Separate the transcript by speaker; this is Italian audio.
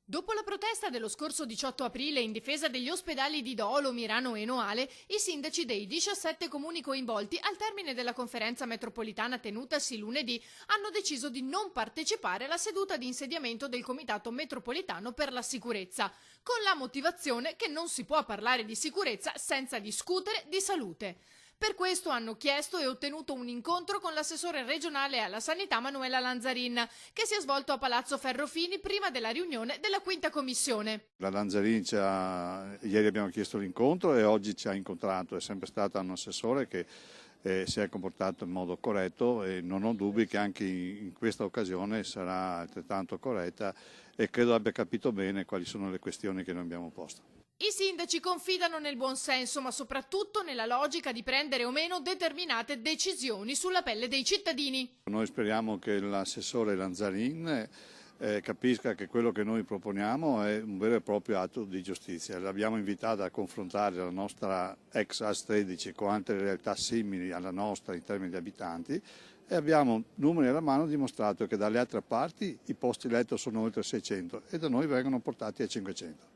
Speaker 1: Dopo la protesta dello scorso 18 aprile in difesa degli ospedali di Dolo, Mirano e Noale, i sindaci dei 17 comuni coinvolti al termine della conferenza metropolitana tenutasi lunedì hanno deciso di non partecipare alla seduta di insediamento del Comitato Metropolitano per la Sicurezza, con la motivazione che non si può parlare di sicurezza senza discutere di salute. Per questo hanno chiesto e ottenuto un incontro con l'assessore regionale alla sanità Manuela Lanzarin, che si è svolto a Palazzo Ferrofini prima della riunione della quinta commissione.
Speaker 2: La Lanzarin ieri abbiamo chiesto l'incontro e oggi ci ha incontrato, è sempre stata un assessore che si è comportato in modo corretto e non ho dubbi che anche in questa occasione sarà altrettanto corretta e credo abbia capito bene quali sono le questioni che noi abbiamo posto.
Speaker 1: I sindaci confidano nel buon senso, ma soprattutto nella logica di prendere o meno determinate decisioni sulla pelle dei cittadini.
Speaker 2: Noi speriamo che l'assessore Lanzarin capisca che quello che noi proponiamo è un vero e proprio atto di giustizia. L'abbiamo invitata a confrontare la nostra ex AS13 con altre realtà simili alla nostra in termini di abitanti e abbiamo, numeri alla mano, dimostrato che dalle altre parti i posti letto sono oltre 600 e da noi vengono portati a 500.